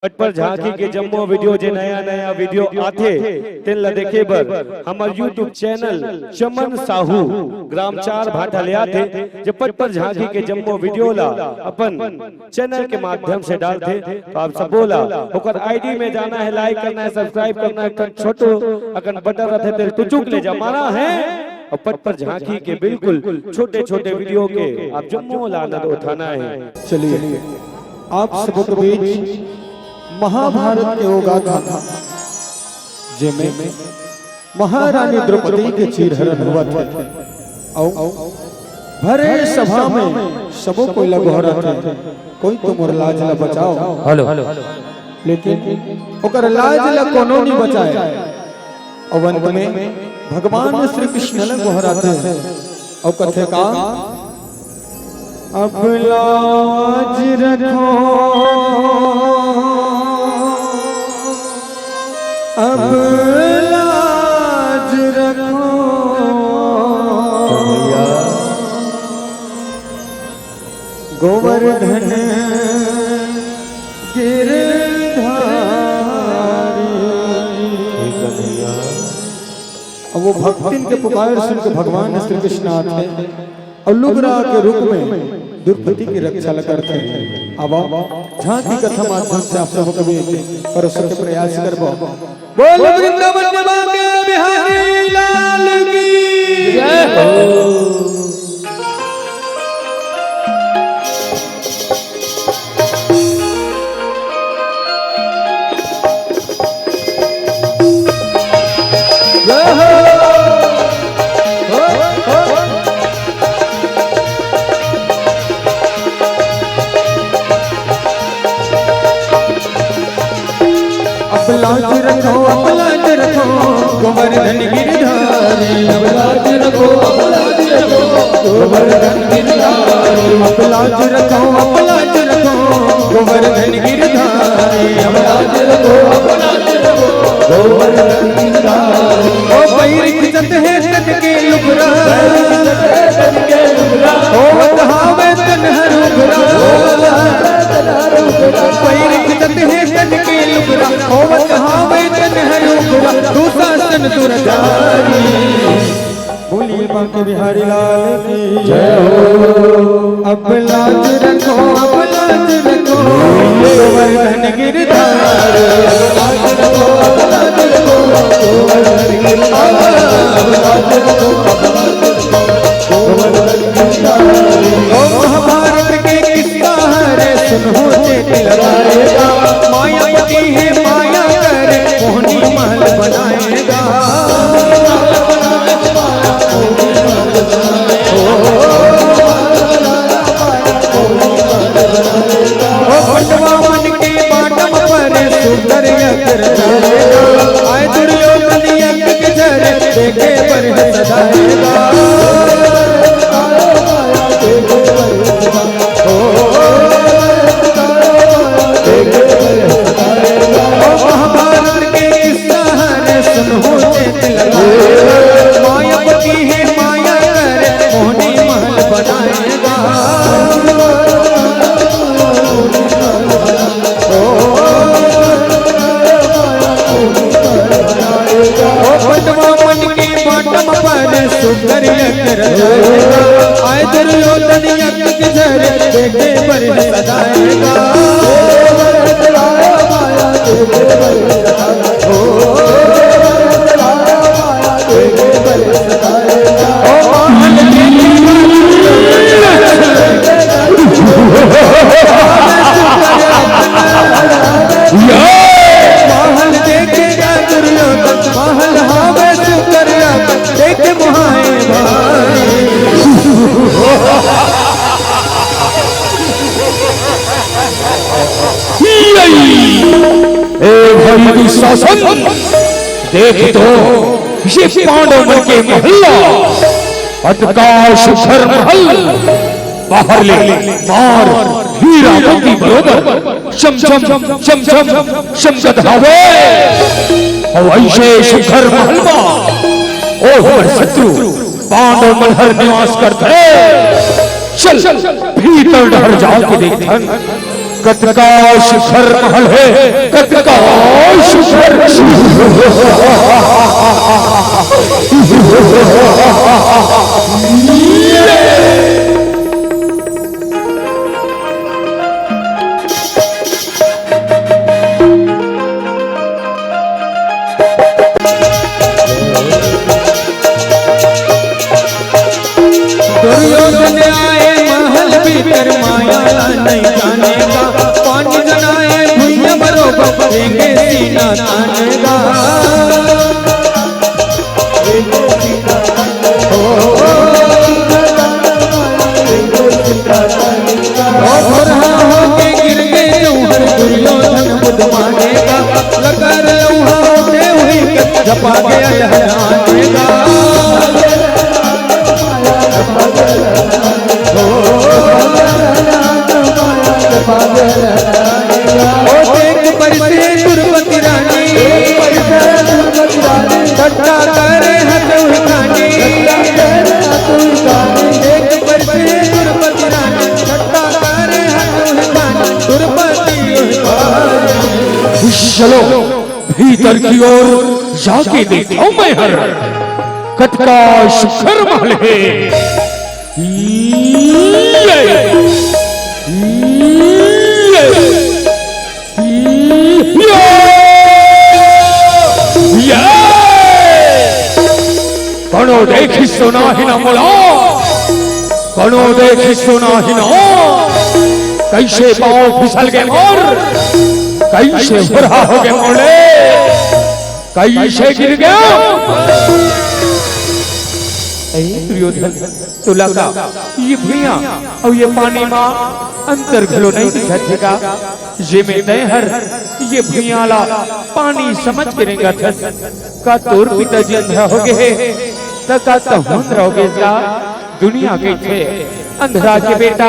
पट पर झांकी के जम्मो वीडियो जे नया नया वीडियो आथे तेन ला देखे बर हमार YouTube चैनल चमन साहू ग्राम 4 भाटा ले आथे जे पट पर झांकी के जम्मो वीडियो ला अपन चैनल के माध्यम से डालते। तो आप सब बोला ओकर आईडी में जाना है, लाइक करना है, सब्सक्राइब करना है, छोटो अकन बटन रहते तेल टुचुक ले जमाना है और पट पर झांकी के बिल्कुल छोटे छोटे वीडियो के आप जम्मो ला आनंद उठाना है। चलिए आप सबों के बीच महाभारत के वो गाथा जेमे महारानी द्रौपदी के चीरहरण हुआ था औ भरे सभा में सबों को लगोहरा थे कोई तो मोर लाज ला बचाओ हेलो लेकिन ओकर लाज ला कोनो नहीं बचाए। और अंत में भगवान श्री कृष्ण ने गोहरा थे और कथे का अब लाज रखो अब लाज रखो गोवर्धन गिरधारी। अब वो भक्तिन के पुकार सुन के भगवान श्री कृष्ण आते और लुगरा के रूप में द्रौपदी की रक्षा करते हैं। अब झांकी कथा माध्यम से आप सब कभी परस्पर के प्रयास करबो। बोल वृंदावन के बिहारी लाल की जय हो। लाज रखो अब लाज रखो गोवर्धन गिरधारी। अब लाज रखो अब लाज रखो गोवर्धन गिरधारी। अब लाज रखो अब लाज रखो गोवर्धन गिरधारी। अब लाज रखो अब लाज रखो गोवर्धन गिरधारी। ओ पैर खिंचत है तन के लुगरा ओ वधावे तन हर उगरा। पैर खिंचत है तन के लुगरा ओ वधावे तन हर उगरा। तू शासन दुर्धारी। बोलिए बांके बिहारी लाल की जय हो। अब लाज रखो अब लाज रखो गोवर्धन गिरधारी। अब लाज रखो अब लाज रखो गोवर्धन गिरधारी। अब लाज रखो अब लाज रखो गोवर्धन गिरधारी। ओ महाभारत के किस्सा है सुनो चेत लगाएगा। मायावती है माया करे मोहनी महल बनाएगा। बटवा मन के बाटम पर सुंदर यज्ञ रचाएगा। आए दुर्योधन यज्ञ के झरे देखे पर सदाएगा। महाभारत के किस्सा है सुनो चेत लगाएगा। मायावती है माया करे मोहनी महल बनाएगा। बटवा मन के बाटम पर सुंदर यज्ञ रचाएगा। आए दुर्योधन यज्ञ के झरे देखे पर सदाएगा। महल देखेगा दुर्योधन महल हावे सुकरिया देखे मुहाए भाई। भाई शासन देख तो ये पांडव के महल्ला अटका शिखर महल बाहर ले मार हीरावती बरोबर शम शम शम शम शम गधावे। और ऐसे शिखर महल में ओ हमारे शत्रु पांडव मल्हर निवास करते। चल भीतर डर जाओ के देखन कत का शिखर महल है, कत का शिखर। दुर्योधन आए महल भीतर माया नहीं जानेगा, पानी जनाए भुइया बरोबर देंगे सीना तानेगा। होके गिर गए जौहर दुर्योधन बुध मानेगा, लकर लौहा होते हुई झपा गया लहरानेगा। दुर्मति रानी ठट्टा करे हथौड़ी खानी, एक बरसे दुर्मति रानी ठट्टा करे हथौड़ी खानी, दुर्मति चलो भीतर की ओर जाके देखो मैं हर कत का शिखर महल है। कणो देखी सुना ही ना मोला, कणो देखी सुना ही ना, कैसे पाँव फिसल गए मोर, कैसे बुरा हो गए मोले, कैसे गिर गया। दुर्योधन तो लगा ये भुइया और ये पानी माँ अंतर घलो नहीं दिखा, ये में हर ये भुइयाला पानी समझ गिरेगा का तोर पिताजी अंधा हो गए तका तो हम रहोगे जा दुनिया के थे अंधरा के बेटा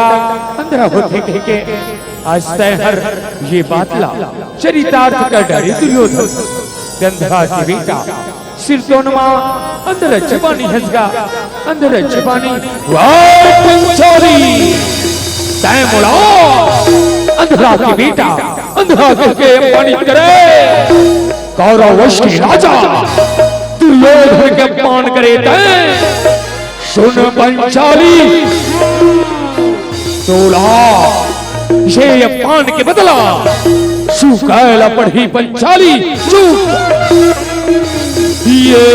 अंधरा होते के आज हर ये बात ला चरितार्थ का डरे दुर्योधन गंधरा के बेटा सिर तोनमा अंदर चपानी हंसगा अंदर चपानी पंचोरी तय मोड़ा अंधरा के बेटा अंधरा के पानी करे कौरव वश के राजा दुर्योधन के अपमान करे तय सुन पंचाली तोला ये अपमान के बदला सुकायला पढ़ी पंचाली चुप ये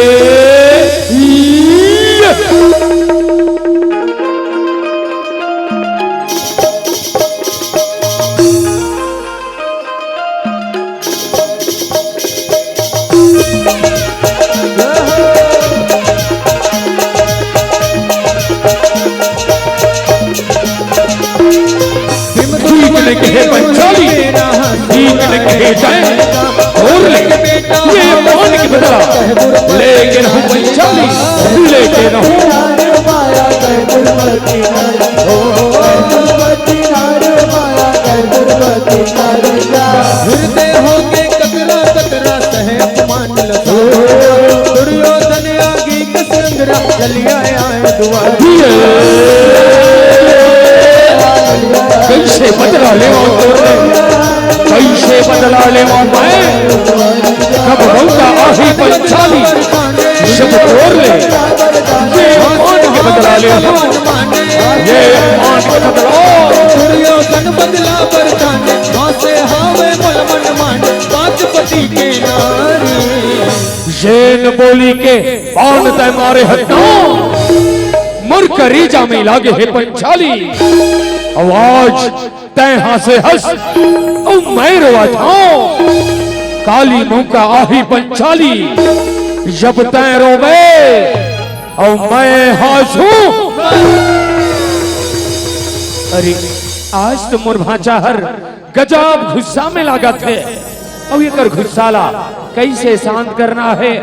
पंचाली और ये मान के बदला लेकिन हम पंचाली लेके रहूं हृदय होके कतरा कतरा सहे अपमान लगा दुर्योधन आगे कसंगरा चलिया आए दुआर कैसे बदला ले कैसे बदला ले मैं कब होता आही पंचाली शब्द तोड़ ले ये मान के बदला ले ये मान के बदला दुर्योधन बदला बरसाने से हावे मन मन माने पांचपति के नारी जैन बोली के बाण तय मारे हटो मर करी जा में लागे है पंचाली आवाज तय हासे हंस ओ मैं रोआ था काली मुंह का आही पंचाली जब तय रोवे और मैं हंसू अरे आज तो मोर भांचा हर गजब गुस्सा में लागा थे अब ये कर गुस्साला कैसे शांत करना है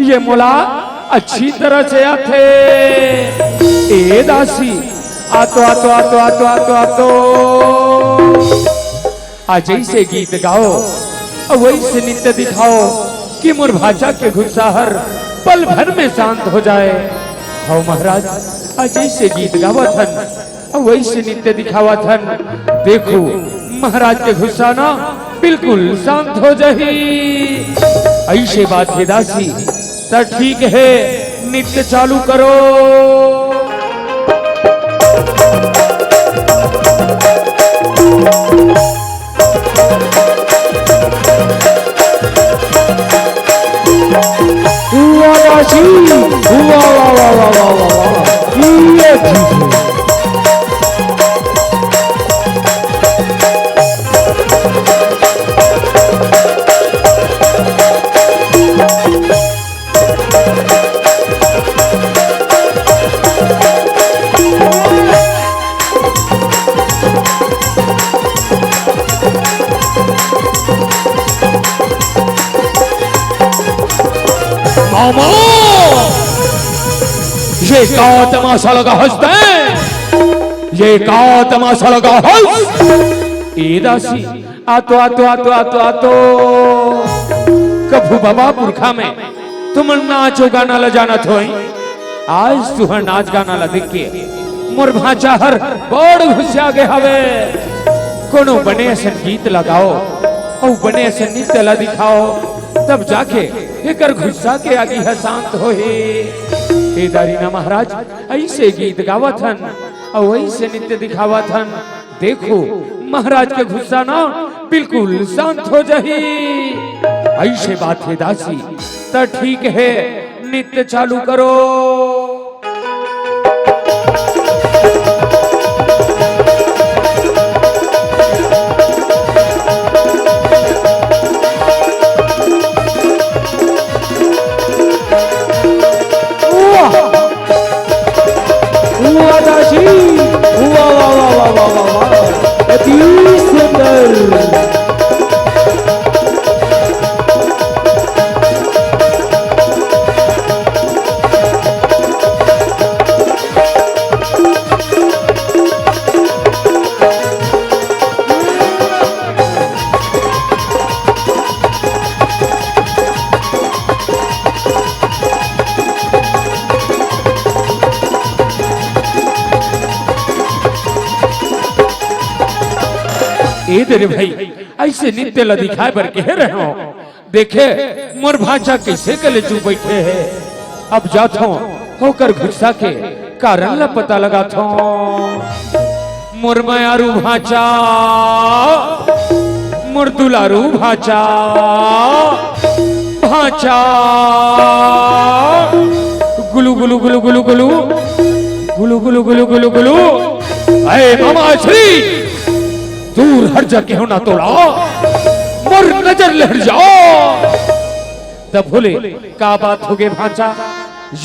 ये मोला अच्छी तरह से आते ए दासी आतो आतो आतो आतो आतो आतो आज ऐसे गीत गाओ और वैसे नृत्य दिखाओ कि मोर भाषा के गुस्साहर पल भर में शांत हो जाए। हो महाराज आज ऐसे गीत गावा थन और वैसे नृत्य दिखावा थन देखो महाराज के गुस्सा ना बिल्कुल शांत हो जाही। ऐसे बात है दासी, तो ठीक है नित्य चालू करो। हुआ दासी, हुआ वाह वाह वाह वाह वाह वाह, ये ठीक है। मामा ये का तमाशा लगा हंसते हैं, ये का तमाशा लगा हंस। ए दासी आतो आतो आतो आतो आतो कभू बाबा पुरखा में तुम नाचो गाना ला जाना थोई, आज तुहर नाच गाना ला देख के मोर भाचा हर बड़ घुसिया गे हवे। कोनो बने संगीत लगाओ और बने से नृत्य ला दिखाओ, तब जाके एकर गुस्सा के आगे है शांत हो हे दारीना महाराज ऐसे गीत गावत हन और ऐसे नृत्य दिखावत हन। देखो महाराज के गुस्सा ना बिल्कुल शांत हो जाही। ऐसे बात है दासी, तो ठीक है नृत्य चालू करो। हुआ दासी, हुआ वाह वाह वाह वाह वाह वाह, अति सुंदर। ए तेरे भाई ऐसे नित्य ला दिखाए बर कह रहे हो, देखे मोर भाचा कैसे कले चुप बैठे है। अब जातो होकर गुस्सा के कारण ला पता लगा थो। मोर मायारू भाचा, मोर दुलारू भाचा, भाचा गुलू गुलू गुलू गुलू गुलू गुलू गुलू गुलू गुलू गुलू। अरे मामा श्री दूर हट जाके हो ना तोड़ा, मोर नजर लहर जाओ। तब बोले का बात हो गए भाचा,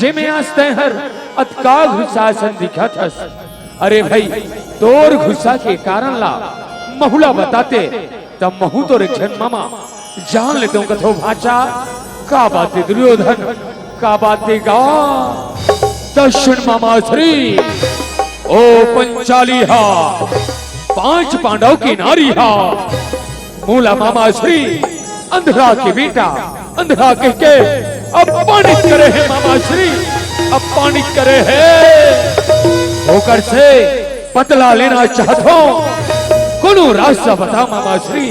ये में आस्ते हर अतका गुस्सा सन दिखा था। अरे भाई तोर गुस्सा के कारण ला महुला बताते तब महू तो रिक्षण मामा जान लेते हूँ कथो भाचा का बातें दुर्योधन का बातें गा। दर्शन मामा श्री ओ पंचाली हा 5 पांडव की नारी हा, मूला मामा श्री अंधरा के बेटा अंधरा कह के अपमानित करे है। मामा श्री अपमानित करे है, होकर से बदला लेना चाहतो कोनो रास्ता बता मामा श्री,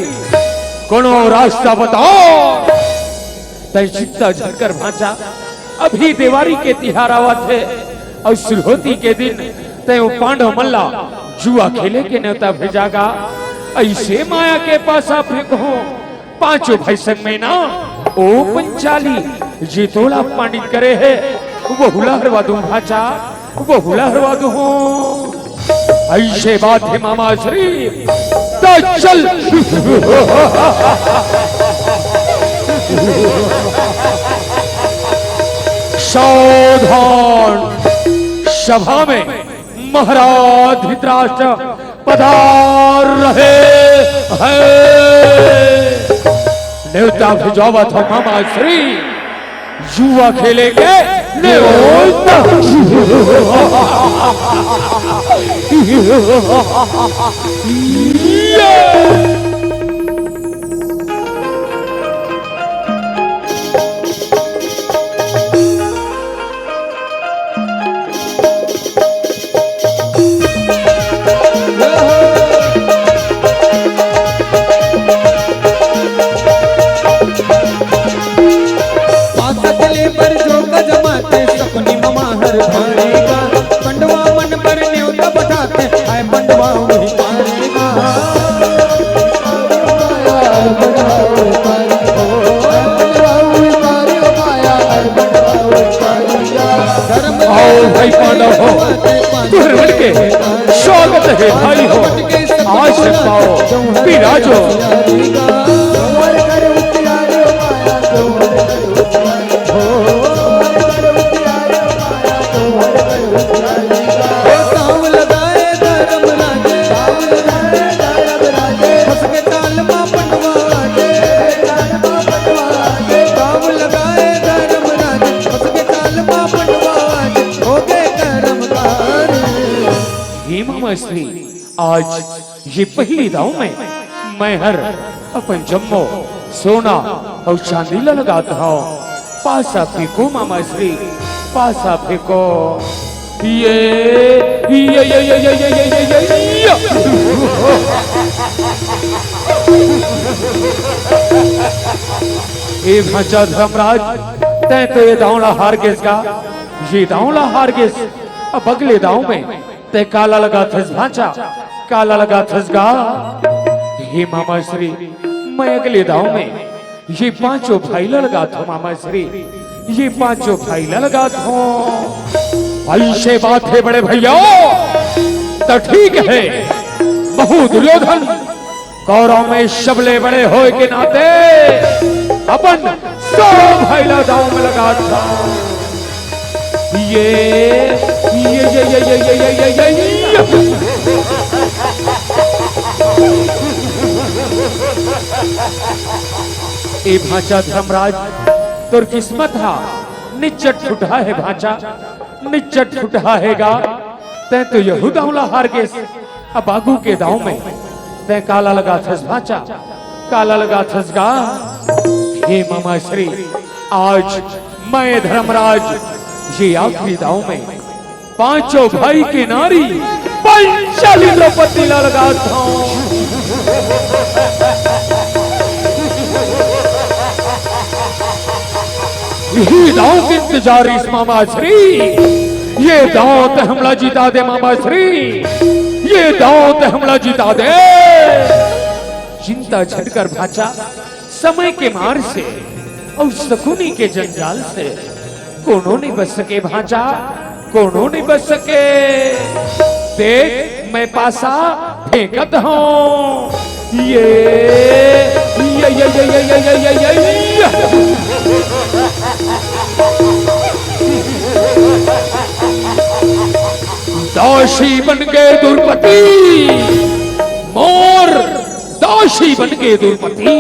कोनो रास्ता बताओ। तय चित्ता झलकर भाचा अभी दिवारी के तिहार आवत है और सुरहोती के दिन तय पांडव मल्ला जुआ खेले के न्योता भेजागा। ऐसे माया के पास आप हो 5 भाई संग में ना ओ पंचाली जी तोला पांडित करे है, वो हुला हरवा दूं भाचा, वो हुला हरवा दूं। ऐसे बात है मामा श्री, तो चल सावधान। सभा में महाराज धृतराष्ट्र पधार रहे हैं। न्योता भिजवा था मामा श्री, जुआ खेलेंगे न्योता। बात है भाई हो, आज पाओ विराजो। श्री आज ये पहली दाव में मैं हर अपन जम्मो सोना और चांदी लगाता हूँ। पासा फेंको मामा श्री, पासा फेंको। ये भाचा धर्मराज, तै तो ये दावला हार गेस का, ये दावला हार गेस। अब अगले दाव में ते काला लगा थस भाचा, काला लगा थस गा। हे मामा श्री, मैं अगले दाव में ये पांचों फाइल लगा था मामा श्री, ये पांचों फाइल लगा था। ऐसे बात है बड़े भैया तो ठीक है। बहु दुर्योधन कौरव में शबले बड़े होए के नाते अपन सब फाइला दाव में लगा था। ये ए भाचा धर्मराज, तोर किस्मत हा निचट फुटा है भाचा, निचट फुटा हैगा। तै तो यहू दावला हार गेस। अब आगू के दाव में तै काला लगा थस भाचा, काला लगा थस गा। हे मामा श्री, आज मैं धर्मराज ये आखिरी दाव में पांचों भाई के नारी पंचाली द्रौपदी लगा था। यही दाव के इंतजार इस मामा श्री, ये दाव ते हमला जीता दे मामा श्री, ये दाव ते हमला जीता दे। चिंता छटकर भाचा समय के मार से और शकुनी के जंजाल से कोनो नहीं बच सके भाचा, कोनो नहीं बच सके। देख मैं पासा फेंकत हूँ। ये दोषी बन गए दुर्पति, मोर दोषी बन गए दुर्पति।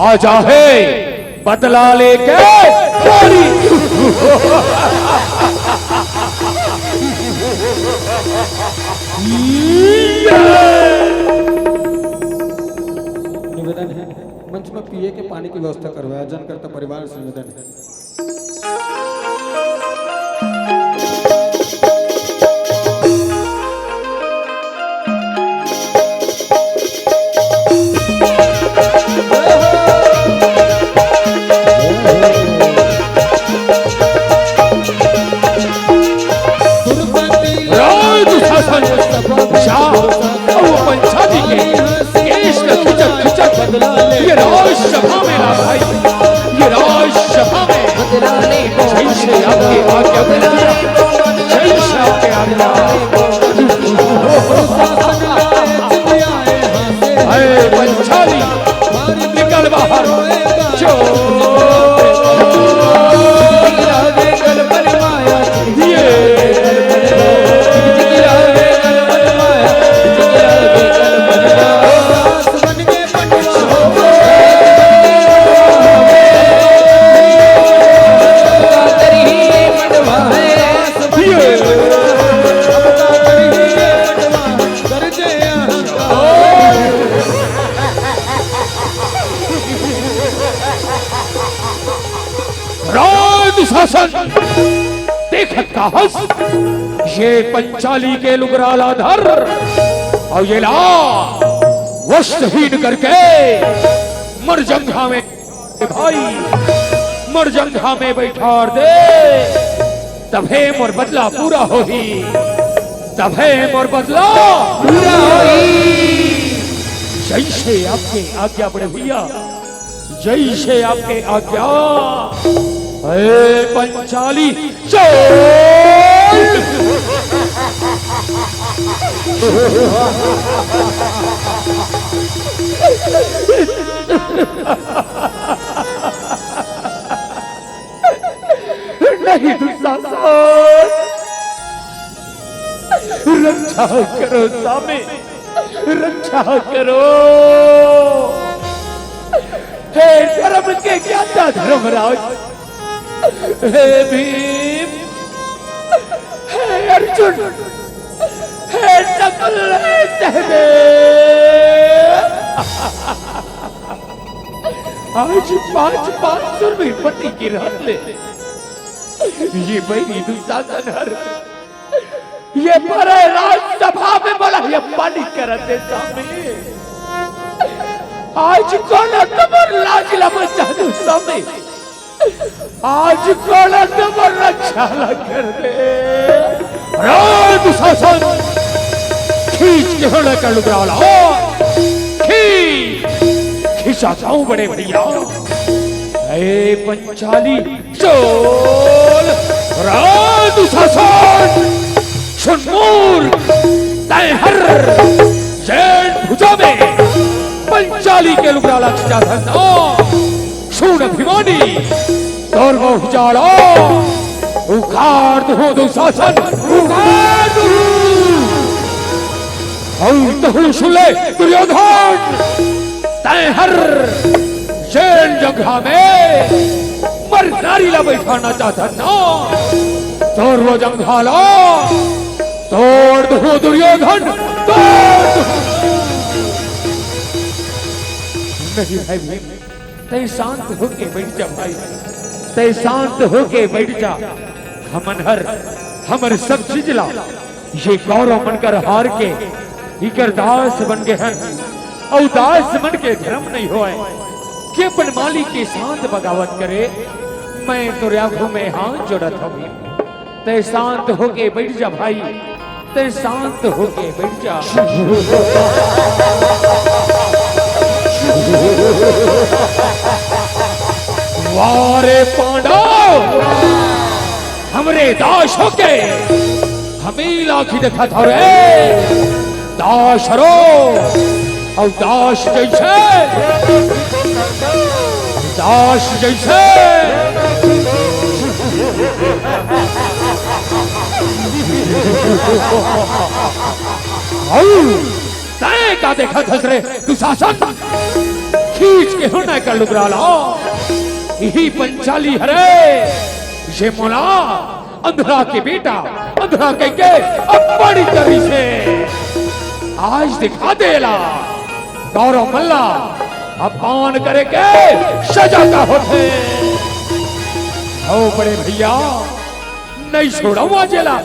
आजा है बदला लेके निवेदन है मंच में पिए के पानी की व्यवस्था करवाया जनकर्ता परिवार से निवेदन है। ये राज सभा में ला भाई, ये राज सभा में जय श्री आपके आज्ञा बंदिया, जय श्री आपके आज्ञा। अरे पंचाली निकल बाहर, देखत का हंस ये पंचाली के लुगराला धर और ये ला वस्त्रहीन करके मरजंघा में भाई, मरजंघा में बैठार दे। तभे मोर बदला पूरा होही, तभे मोर बदला पूरा होही। जय से आपके आज्ञा बड़े भैया, जय से आपके आज्ञा। पंचाली चोर नहीं दुशासन, रक्षा करो स्वामी, रक्षा करो। हे धर्म के ज्ञाता धर्मराज, हे भीम, हे अर्जुन, हे नकुल, हे सहदेव, आज 5 सुरवीर पति की रात ले ये बड़ी दुशासन हर ये बड़े राजसभा में बड़ा ये पानी करते स्वामी। आज कौन तमर लाज लम चाहू स्वामी, आज कौन तमर रक्षा कर दे। दुशासन खींच के होने का लुगड़ा लाओ, खींचा जाऊं बड़े भैया। ए पंचाली चोल, दुशासन सुनमूर तैहर जैन भुजा में पंचाली के लुगड़ा लक्षा धरना सुन अभिमानी तोर वो हिजाड़ा उखाड़ दो दुशासन, उखाड़ दो। और तो सुन ले दुर्योधन, तैहर जैन जगह में मरदारी ला बैठाना चाहता ना, तोड़ वो जंघाला, तोड़ दो दुर्योधन, तोड़ दो। नहीं भाई भीम, तय शांत होके बैठ जा भाई, तय शांत होके बैठ जा। हमन हमर सब चीजला ये गौरव बनकर हार के इकर दास बन गए हैं, और दास बन के धर्म नहीं होए कि अपन मालिक के साथ बगावत करे। मैं तो आंखों में हाथ जोड़त हूँ, तय शांत होके बैठ जा भाई, तय शांत होके बैठ जा। वारे पांडव हमरे दास होके हमें लाखी देखा था रे, दास रो और दास जैसे तय का देखा था रे दुशासन, खींच के होने का लुगड़ा लाओ। यही पंचाली हरे ये मोला अंधरा के बेटा, अंधरा के अब बड़ी तरी से आज दिखा देला गौरव मल्ला अपमान करे के सजा का होते। ओ बड़े भैया नहीं छोड़ा जेला।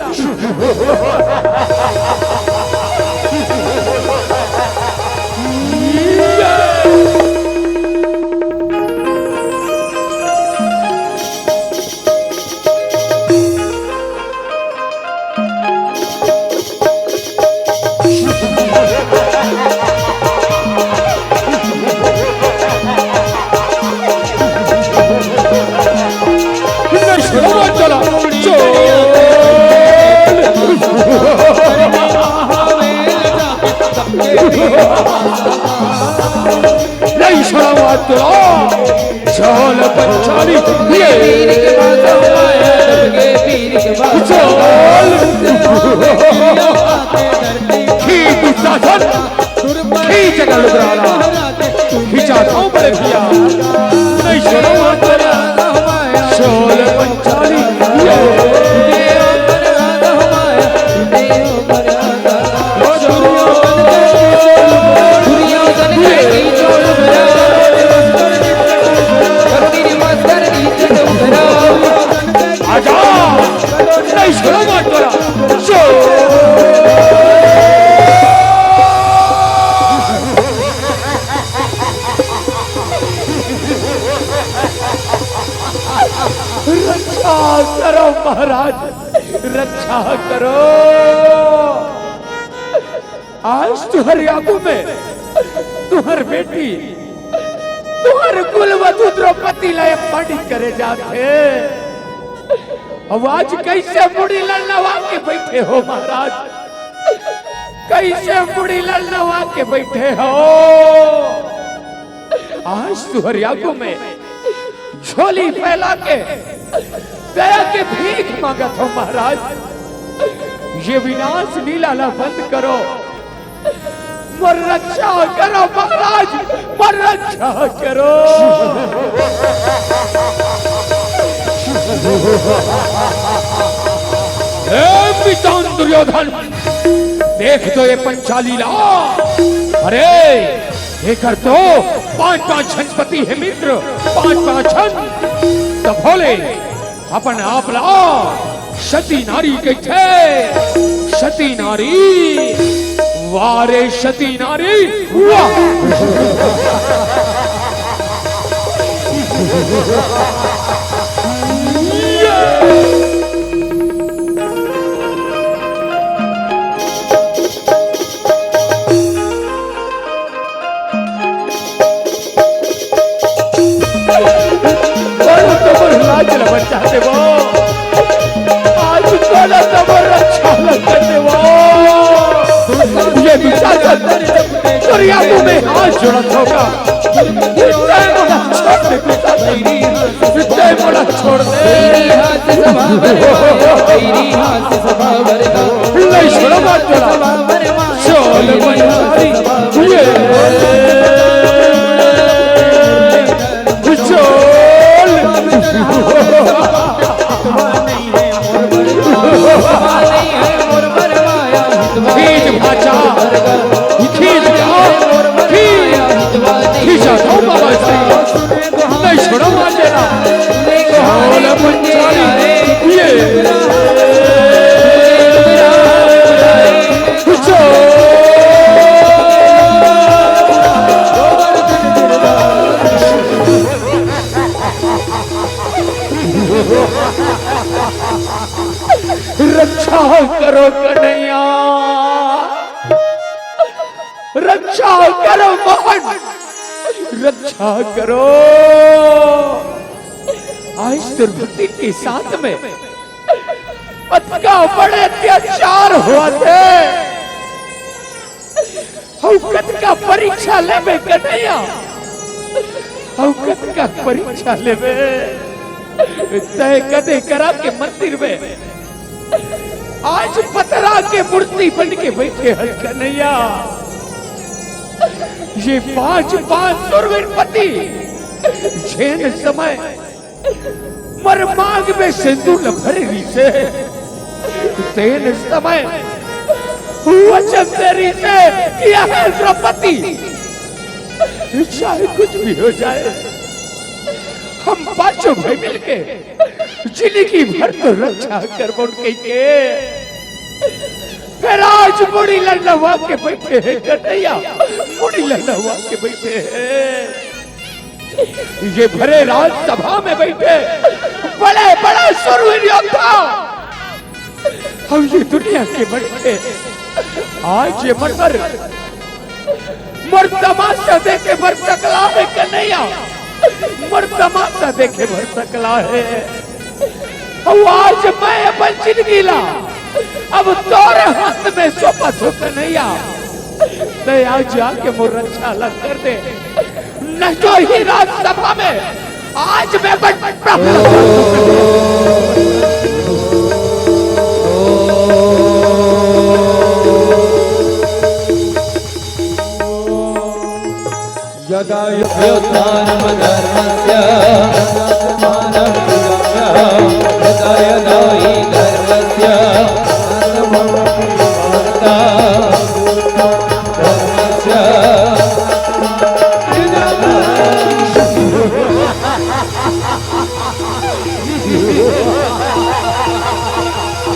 नहीं छोड़ा चल पंचाली खींचा था बड़े भैया, नहीं छोड़ा चल पंचाली रक्षा करो महाराज, रक्षा करो। आज तुम्हारी आंखों में तुम्हारी बेटी, तुम्हारे कुलवधु द्रौपदी लाए पानी करे जाते, अब आज कैसे मुड़ी लड़ना के बैठे हो महाराज। कैसे बुढ़ी लड़नवा के बैठे हो? आज तुहरियागो में झोली फैला के दया के भीख मांगत हो महाराज। ये विनाश लीला बंद करो, मर रक्षा करो महाराज, मर रक्षा करो। पितान दुर्योधन, देख तो ये पंचालीला। अरे देखकर तो 5-5 छंपति है मित्र, 5-5 छन तो भोले अपन आप ला। सती नारी के थे, सती नारी, वारे सती नारी वाह। चाहते वो आज तोला तबर अच्छा लगते वो। ये विचार दुर्यागो में हाथ जोड़त होगा। विजय मोला छोड़ दे, विजय मोला छोड़ दे। नहीं छोड़ो मत जोड़ा, चोल पंचाली ये खींच भाचा, खींच खींचा तो बाबा जी नहीं छोड़ो मार देना। चोल पंचाली ये रक्षा करो कन्हैया, रक्षा करो मोहन, रक्षा करो। आज दुर्गति के साथ में पत्का बड़े अत्याचार हुआ थे। औकत का परीक्षा लेवे कन्हैया, औकत का परीक्षा लेवे। तय कदे करा के मंदिर में आज पतरा के मूर्ति बन के बैठे हैं कन्हैया। ये 5-5 सुरवीर पति झेन समय मर मांग में सिंदूर भरी से तेन समय वचन तेरी से किया है द्रौपदी। चाहे कुछ भी हो जाए हम पांचों भाई मिलके जिंदगी भर तो रक्षा कर उनके के। फिर आज बुढ़ी लड़नवा के बैठे हैं कन्हैया, बुढ़ी लड़नवा के बैठे हैं। ये भरे राज सभा में बैठे बड़े बड़े सुरवीर योद्धा, हम ये दुनिया के बैठे आज ये मर तमाशा देखे भर सकला है कन्हैया, मर तमाशा देखे भर सकला है। आज मैं अपन जिंदगी ला अब तोरे हाथ में सौंपा तो कन्हैया। मैं आज जाके मोर रक्षा अलग कर दे, नहीं तो ही राजसभा में आज मैं यदा योत्थानम धर्मस्य यदा यदा हि धर्मस्य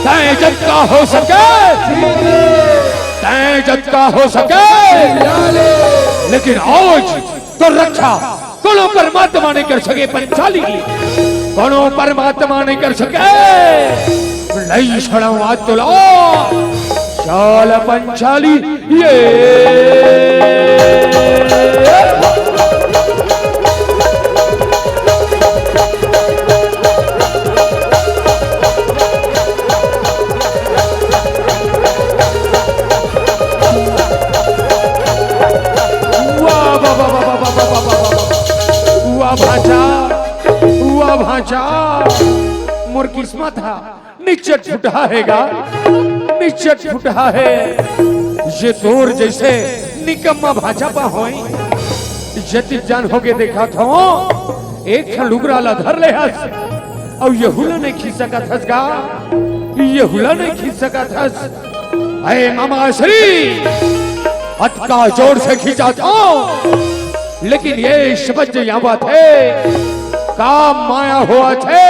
तय जब का हो सके, तय जब का हो सके, लेकिन आज तो रक्षा कोनो परमात्मा नहीं कर सके। पंचाली कोनो परमात्मा नहीं कर सके। नहीं छोड़ा आज तो लो चल पंचाली ये हुआ भाचा मोर किस्मत था निश्चित फुटा हैगा, निश्चित फुटा है। ये तोर जैसे निकम्मा भाचा पा होई जति जान होके देखा था एक लुगरा ला धर ले हस और ये हुला नहीं खींच सका थस गा, ये हुला नहीं खींच सका थस। अरे मामा श्री हथका जोर से खींचा था, लेकिन ये शब्द यहाँ बात है काम माया हुआ थे।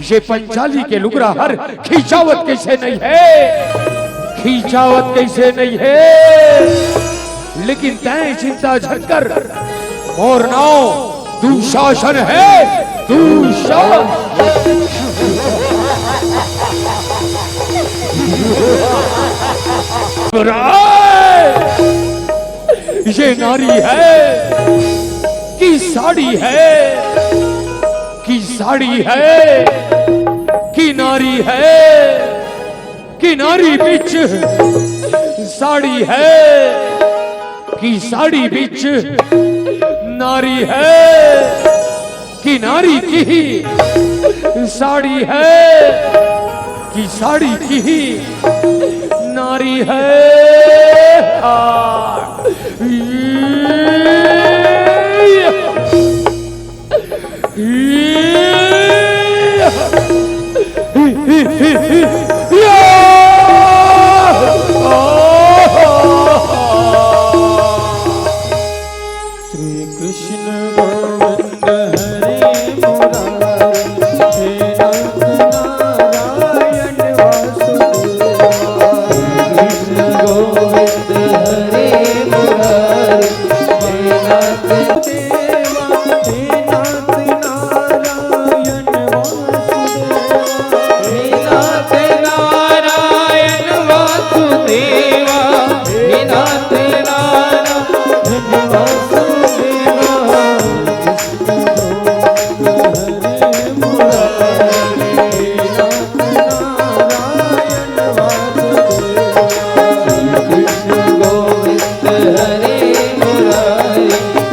ये पंचाली के लुगरा हर खींचावत कैसे नहीं है, खींचावत कैसे नहीं है। लेकिन तय चिंता झटकर मोर नाव दुशासन है, दुशासन। ये नारी है कि साड़ी है, कि साड़ी है कि नारी है, कि नारी बिच साड़ी है, कि साड़ी बिच नारी है, कि नारी की ही साड़ी है, कि साड़ी की ही नारी है। श्री कृष्ण गोविंद हरे मुरारी, हे नाथ नारायण वासुदेवा। कृष्ण गोविंद हरे मुरारी,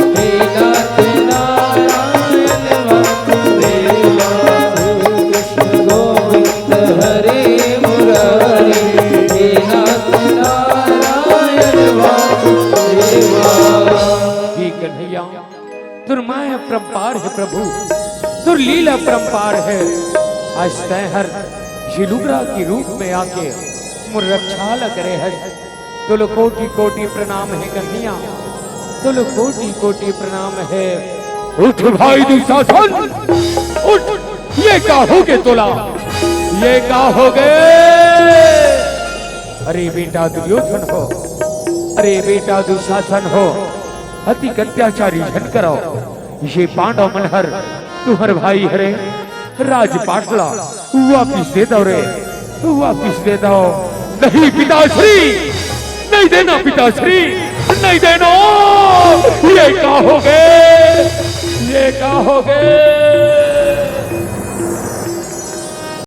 हे नाथ देवा, हे नाथ नारायण वासुदेवा। हे नाथ नारायण वासुदेवा, हे नाथ नारायण वासुदेवा। तुर माया परंपार है प्रभु, तुर लीला परंपार है। आज तय हर शिलुग्रा की रूप में आके मुर रक्षा ल करे है। तुल कोटि कोटि प्रणाम है कन्हैया, तुल कोटि कोटि प्रणाम है। उठ भाई दुशासन उठ, ये का हो गए तोला, ये का हो गए। अरे बेटा दुर्योधन हो, अरे बेटा दुशासन हो, अति अत्याचारी झन कराओ। ये पांडव मनहर तुहर भाई हरे राज पाटला वापिस दे दो रे, वापिस दे दो। नहीं पिताश्री, नहीं देना पिताश्री, नहीं देना। ये का हो गए, ये का हो गए।